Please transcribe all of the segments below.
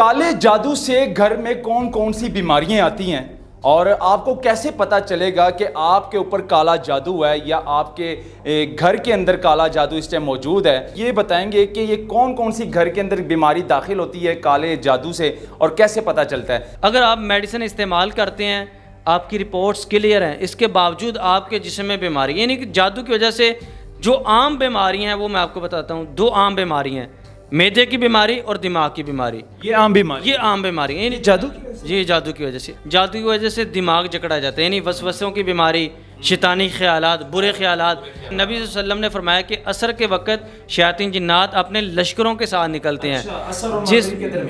کالے جادو سے گھر میں کون کون سی بیماریاں آتی ہیں اور آپ کو کیسے پتہ چلے گا کہ آپ کے اوپر کالا جادو ہے یا آپ کے گھر کے اندر کالا جادو اس ٹائم موجود ہے؟ یہ بتائیں گے کہ یہ کون کون سی گھر کے اندر بیماری داخل ہوتی ہے کالے جادو سے اور کیسے پتہ چلتا ہے؟ اگر آپ میڈیسن استعمال کرتے ہیں، آپ کی رپورٹس کلیئر ہیں، اس کے باوجود آپ کے جسم میں بیماری، یعنی کہ جادو کی وجہ سے جو عام بیماریاں ہیں وہ میں آپ کو بتاتا ہوں. 2 عام بیماریاں ہیں، معدے کی بیماری اور دماغ کی بیماری. یہ عام بیماری، یہ عام بیماری ہیں، یعنی جادو جی جادو کی وجہ سے. جادو کی وجہ سے دماغ جکڑا جاتا ہے، یعنی وسوسوں کی بیماری، شیطانی خیالات، برے خیالات. نبی صلی اللہ علیہ وسلم نے فرمایا کہ عصر کے وقت شیاطین جنات اپنے لشکروں کے ساتھ نکلتے ہیں.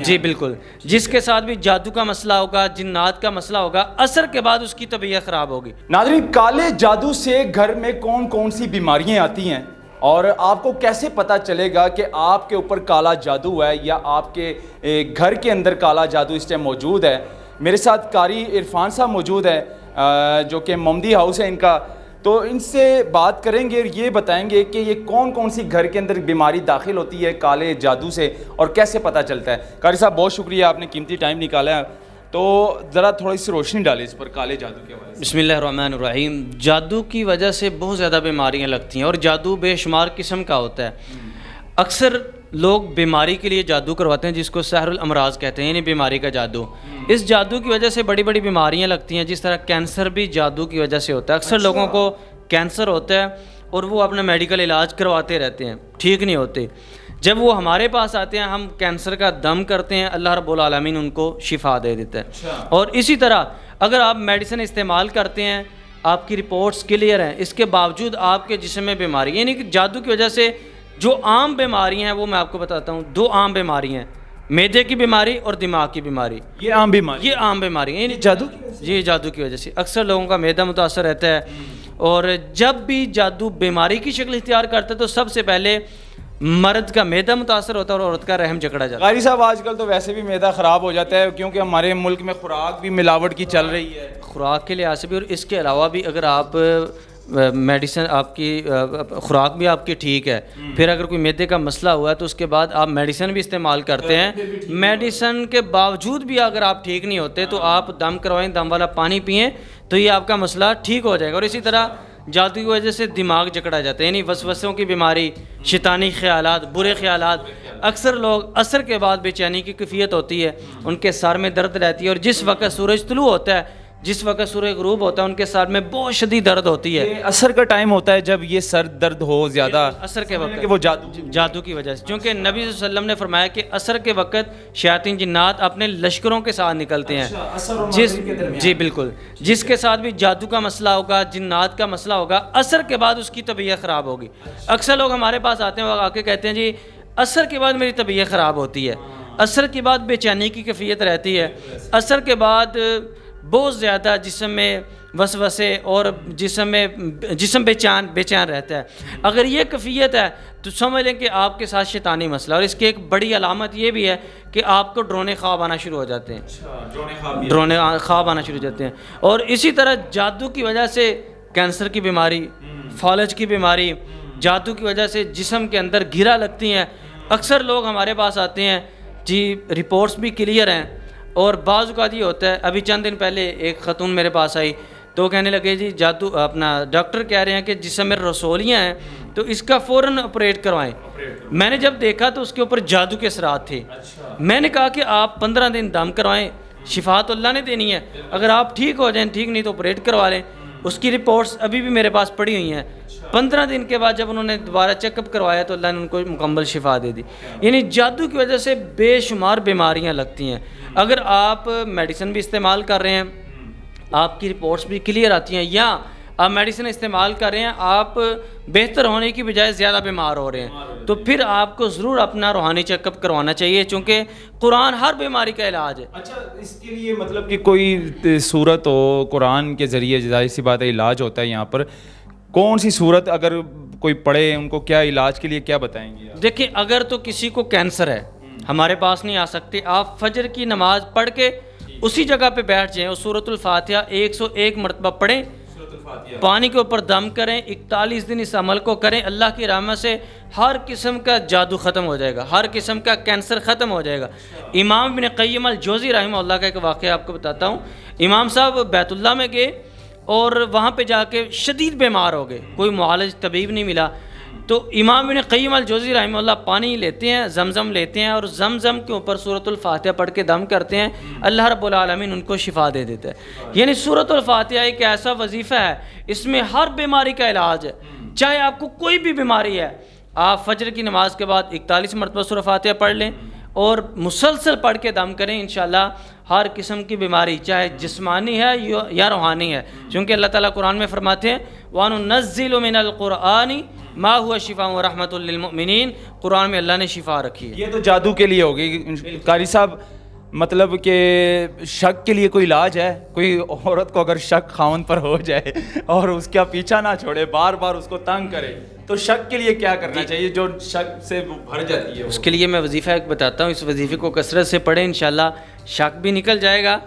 جی بالکل، جس کے ساتھ بھی جادو کا مسئلہ ہوگا، جنات کا مسئلہ ہوگا، عصر کے بعد اس کی طبیعت خراب ہوگی. ناظرین، کالے جادو سے گھر میں کون کون سی بیماریاں آتی ہیں اور آپ کو کیسے پتہ چلے گا کہ آپ کے اوپر کالا جادو ہے یا آپ کے گھر کے اندر کالا جادو اس ٹائم موجود ہے؟ میرے ساتھ قاری عرفان صاحب موجود ہے جو کہ محمدی ہاؤس ہے ان کا، تو ان سے بات کریں گے، یہ بتائیں گے کہ یہ کون کون سی گھر کے اندر بیماری داخل ہوتی ہے کالے جادو سے اور کیسے پتہ چلتا ہے. قاری صاحب بہت شکریہ، آپ نے قیمتی ٹائم نکالا ہے، تو ذرا تھوڑی سی روشنی ڈالیں اس پر کالے جادو کے حوالے سے. بسم اللہ الرحمن الرحیم. جادو کی وجہ سے بہت زیادہ بیماریاں لگتی ہیں اور جادو بے شمار قسم کا ہوتا ہے. اکثر لوگ بیماری کے لیے جادو کرواتے ہیں جس کو سحر الامراض کہتے ہیں، یعنی بیماری کا جادو. اس جادو کی وجہ سے بڑی بڑی بیماریاں لگتی ہیں، جس طرح کینسر بھی جادو کی وجہ سے ہوتا ہے. اکثر لوگوں کو کینسر ہوتا ہے اور وہ اپنا میڈیکل علاج کرواتے رہتے ہیں، ٹھیک نہیں ہوتے. جب وہ ہمارے پاس آتے ہیں، ہم کینسر کا دم کرتے ہیں، اللہ رب العالمین ان کو شفا دے دیتا ہے. اور اسی طرح اگر آپ میڈیسن استعمال کرتے ہیں، آپ کی رپورٹس کلیئر ہیں، اس کے باوجود آپ کے جسم میں بیماری، یعنی کہ جادو کی وجہ سے جو عام بیماری ہیں وہ میں آپ کو بتاتا ہوں. 2 عام بیماری ہیں، معدے کی بیماری اور دماغ کی بیماری. یہ عام بیماری، یہ عام بیماری ہیں، یعنی جادو جی جادو کی وجہ سے اکثر لوگوں کا معدہ متاثر رہتا ہے. اور جب بھی جادو بیماری کی شکل اختیار کرتا ہے تو سب سے پہلے مرد کا معدہ متاثر ہوتا ہے اور عورت کا رحم جکڑا جاتا ہے. قاری صاحب آج کل تو ویسے بھی معدہ خراب ہو جاتا ہے کیونکہ ہمارے ملک میں خوراک بھی ملاوٹ کی چل رہی ہے. خوراک کے لحاظ سے بھی اور اس کے علاوہ بھی اگر آپ میڈیسن، آپ کی خوراک بھی آپ کی ٹھیک ہے، پھر اگر کوئی معدے کا مسئلہ ہوا ہے تو اس کے بعد آپ میڈیسن بھی استعمال کرتے ہیں، میڈیسن کے باوجود بھی اگر آپ ٹھیک نہیں ہوتے تو آپ دم کروائیں، دم والا پانی پئیں تو یہ آپ کا مسئلہ ٹھیک ہو جائے گا. اور اسی طرح جادو کی وجہ سے دماغ جکڑا جاتا ہے، یعنی وسوسوں کی بیماری، شیطانی خیالات، برے خیالات. اکثر لوگ عصر کے بعد بے چینی کی کیفیت ہوتی ہے، ان کے سر میں درد رہتی ہے، اور جس وقت سورج طلوع ہوتا ہے، جس وقت سورج غروب ہوتا ہے، ان کے سر میں بہت شدید درد ہوتی ہے. یہ عصر کا ٹائم ہوتا ہے جب یہ سر درد ہو زیادہ، عصر کے وقت کہ وہ جادو کی وجہ سے، کیونکہ نبی صلی اللہ علیہ وسلم نے فرمایا کہ عصر کے وقت شیاطین جنات اپنے لشکروں کے ساتھ نکلتے ہیں. جی بالکل، جس کے ساتھ بھی جادو کا مسئلہ ہوگا، جنات کا مسئلہ ہوگا، عصر کے بعد اس کی طبیعت خراب ہوگی. اکثر لوگ ہمارے پاس آتے ہیں، وہ آ کے کہتے ہیں جی عصر کے بعد میری طبیعت خراب ہوتی ہے، عصر کے بعد بے چینی کی کیفیت رہتی ہے، عصر کے بعد بہت زیادہ جسم میں وسوسے اور جسم بے چین رہتا ہے. اگر یہ کیفیت ہے تو سمجھ لیں کہ آپ کے ساتھ شیطانی مسئلہ. اور اس کی ایک بڑی علامت یہ بھی ہے کہ آپ کو ڈرونے خواب آنا شروع ہو جاتے ہیں، ڈرونے خواب آنا شروع ہو جاتے ہیں. اور اسی طرح جادو کی وجہ سے کینسر کی بیماری، فالج کی بیماری، جادو کی وجہ سے جسم کے اندر گھرا لگتی ہیں. اکثر لوگ ہمارے پاس آتے ہیں، جی رپورٹس بھی کلیئر ہیں، اور بعض اوقات یہ ہوتا ہے. ابھی چند دن پہلے ایک خاتون میرے پاس آئی تو کہنے لگے جی جادو، اپنا ڈاکٹر کہہ رہے ہیں کہ جسم میں رسولیاں ہیں تو اس کا فوراً آپریٹ کروائیں. میں نے جب دیکھا تو اس کے اوپر جادو کے اثرات تھے. میں نے کہا کہ آپ 15 دن دم کروائیں، شفا تو اللہ نے دینی ہے، اگر آپ ٹھیک ہو جائیں ٹھیک، نہیں تو آپریٹ کروا لیں. اس کی رپورٹس ابھی بھی میرے پاس پڑی ہوئی ہیں. 15 دن کے بعد جب انہوں نے دوبارہ چیک اپ کروایا تو اللہ نے ان کو مکمل شفا دے دی. یعنی جادو کی وجہ سے بے شمار بیماریاں لگتی ہیں. اگر آپ میڈیسن بھی استعمال کر رہے ہیں، آپ کی رپورٹس بھی کلیئر آتی ہیں، یا آپ میڈیسن استعمال کر رہے ہیں، آپ بہتر ہونے کی بجائے زیادہ بیمار ہو رہے ہیں، تو پھر آپ کو ضرور اپنا روحانی چیک اپ کروانا چاہیے، چونکہ قرآن ہر بیماری کا علاج ہے. اچھا، اس کے لیے مطلب کہ کوئی صورت ہو قرآن کے ذریعے، ظاہر سی بات ہے علاج ہوتا ہے یہاں پر، کون سی صورت اگر کوئی پڑھے ان کو کیا علاج کے لیے کیا بتائیں گے؟ دیکھیں، اگر تو کسی کو کینسر ہے، ہمارے پاس نہیں آ سکتے، آپ فجر کی نماز پڑھ کے اسی جگہ پہ بیٹھ جائیں اور سورۃ الفاتحہ 101 مرتبہ پڑھیں، پانی کے اوپر دم کریں، 41 دن اس عمل کو کریں، اللہ کی رحمت سے ہر قسم کا جادو ختم ہو جائے گا، ہر قسم کا کینسر ختم ہو جائے گا۔ امام ابن قیم الجوزی رحمہ اللہ کا ایک واقعہ آپ کو بتاتا ہوں۔ امام صاحب بیت اللہ میں گئے اور وہاں پہ جا کے شدید بیمار ہو گئے، کوئی معالج طبیب نہیں ملا، تو امام ابن قیم الجوزی رحمہ اللہ پانی لیتے ہیں، زمزم لیتے ہیں اور زمزم کے اوپر سورۃ الفاتحہ پڑھ کے دم کرتے ہیں، اللہ رب العالمین ان کو شفا دے دیتا ہے۔ یعنی سورۃ الفاتحہ ایک ایسا وظیفہ ہے، اس میں ہر بیماری کا علاج ہے، چاہے آپ کو کوئی بھی بیماری ہے، آپ فجر کی نماز کے بعد 41 مرتبہ سورۃ فاتحہ پڑھ لیں اور مسلسل پڑھ کے دم کریں، انشاءاللہ ہر قسم کی بیماری چاہے جسمانی ہے یا روحانی ہے، چونکہ اللہ تعالیٰ قرآن میں فرماتے ہیں وَنُنَزِّلُ مِنَ الْقُرْآنِ مَا هُوَ شِفَاءٌ وَرَحْمَةٌ لِّلْمُؤْمِنِينَ، قرآن میں اللہ نے شفا رکھی ہے۔ یہ تو جادو کے لیے ہوگی قاری صاحب، مطلب کہ شک کے لیے کوئی علاج ہے؟ کوئی عورت کو اگر شک خاوند پر ہو جائے اور اس کا پیچھا نہ چھوڑے، بار بار اس کو تنگ کرے، تو شک کے لیے کیا کرنا چاہیے جو شک سے بھر جاتی ہے؟ اس کے لیے میں وظیفہ ایک بتاتا ہوں، اس وظیفے کو کثرت سے پڑھیں، انشاءاللہ شک بھی نکل جائے گا،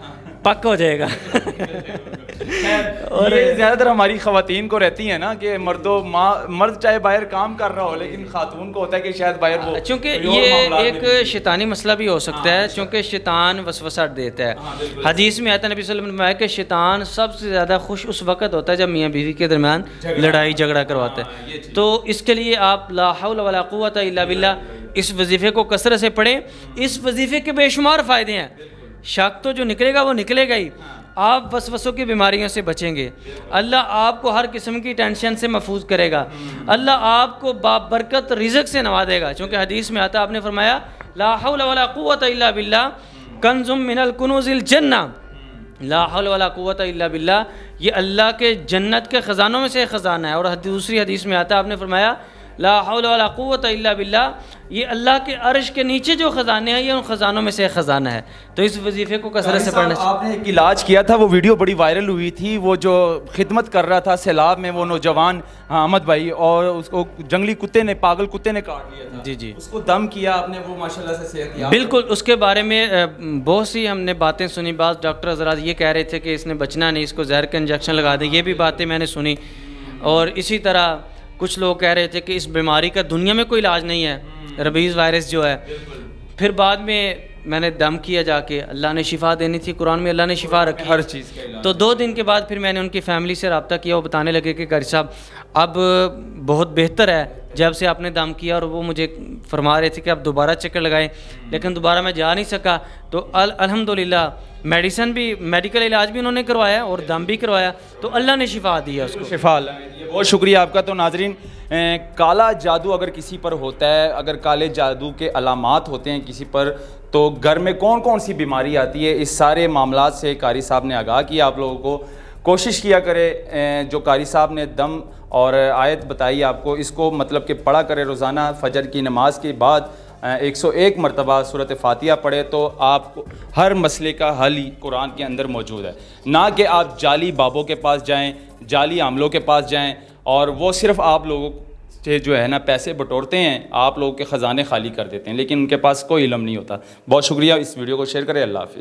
پک ہو جائے گا۔ اور زیادہ تر ہماری خواتین کو رہتی ہیں نا کہ مرد چاہے باہر کام کر رہا ہو لیکن خاتون کو ہوتا ہے کہ شاید باہر وہ، چونکہ یہ ایک شیطانی مسئلہ بھی ہو سکتا ہے، چونکہ شیطان وسوسہ دیتا ہے۔ حدیث میں آتا ہے نبی صلی اللہ علیہ وسلم نے فرمایا کہ شیطان سب سے زیادہ خوش اس وقت ہوتا ہے جب میاں بیوی کے درمیان لڑائی جھگڑا کرواتا ہے، تو اس کے لیے آپ لا حول ولا قوت الا باللہ اس وظیفے کو کثرت سے پڑھیں۔ اس وظیفے کے بے شمار فائدے ہیں، شک تو جو نکلے گا وہ نکلے گا ہی، آپ وسوسوں کی بیماریوں سے بچیں گے، اللہ آپ کو ہر قسم کی ٹینشن سے محفوظ کرے گا، اللہ آپ کو بابرکت رزق سے نوازے گا، چونکہ حدیث میں آتا آپ نے فرمایا لا حول ولا قوت الا باللہ کنز من الکنوز الجنہ، لا حول ولا قوت الا باللہ یہ اللہ کے جنت کے خزانوں میں سے ایک خزانہ ہے، اور دوسری حدیث میں آتا آپ نے فرمایا لا حول ولا قوت الا باللہ یہ اللہ کے عرش کے نیچے جو خزانے ہیں یہ ان خزانوں میں سے ایک خزانہ ہے، تو اس وظیفے کو کثرت سے پڑھنا چاہیے۔ آپ نے ایک علاج کیا تھا، وہ ویڈیو بڑی وائرل ہوئی تھی، وہ جو خدمت کر رہا تھا سیلاب میں وہ نوجوان احمد بھائی، اور اس کو جنگلی کتے نے، پاگل کتے نے کاٹ لیا تھا، جی اس کو دم کیا آپ نے، وہ ماشاءاللہ سے صحت یاب۔ بالکل، اس کے بارے میں بہت سی ہم نے باتیں سنی، بعض ڈاکٹر حضرات یہ کہہ رہے تھے کہ اس نے بچنا نہیں، اس کو زہر کا انجیکشن لگا دیں، یہ بھی باتیں میں نے سنی، اور اسی طرح کچھ لوگ کہہ رہے تھے کہ اس بیماری کا دنیا میں کوئی علاج نہیں ہے، ربیز وائرس جو ہے۔ پھر بعد میں نے دم کیا جا کے، اللہ نے شفا دینی تھی، قرآن میں اللہ نے شفا رکھی ہر چیز کا علاج۔ تو 2 دن کے بعد پھر میں نے ان کی فیملی سے رابطہ کیا، وہ بتانے لگے کہ قاری صاحب اب بہت بہتر ہے جب سے آپ نے دم کیا، اور وہ مجھے فرما رہے تھے کہ اب دوبارہ چکر لگائیں، لیکن دوبارہ میں جا نہیں سکا، تو الحمدللہ میڈیسن بھی، میڈیکل علاج بھی انہوں نے کروایا اور دم بھی کروایا، تو اللہ نے شفا دیا اس کو، شفا اللہ نے دی۔ بہت شکریہ آپ کا۔ تو ناظرین، کالا جادو اگر کسی پر ہوتا ہے، اگر کالے جادو کے علامات ہوتے ہیں کسی پر، تو گھر میں کون کون سی بیماری آتی ہے، اس سارے معاملات سے قاری صاحب نے آگاہ کیا آپ لوگوں کو۔ کوشش کیا کرے جو قاری صاحب نے دم اور آیت بتائی آپ کو، اس کو مطلب کہ پڑھا کرے روزانہ، فجر کی نماز کے بعد 101 مرتبہ سورۃ فاتحہ پڑھے، تو آپ کو ہر مسئلے کا حل قرآن کے اندر موجود ہے، نہ کہ آپ جعلی بابوں کے پاس جائیں، جعلی عاملوں کے پاس جائیں، اور وہ صرف آپ لوگوں سے جو ہے نا پیسے بٹورتے ہیں، آپ لوگوں کے خزانے خالی کر دیتے ہیں، لیکن ان کے پاس کوئی علم نہیں ہوتا۔ بہت شکریہ، اس ویڈیو کو شیئر کریں، اللہ حافظ۔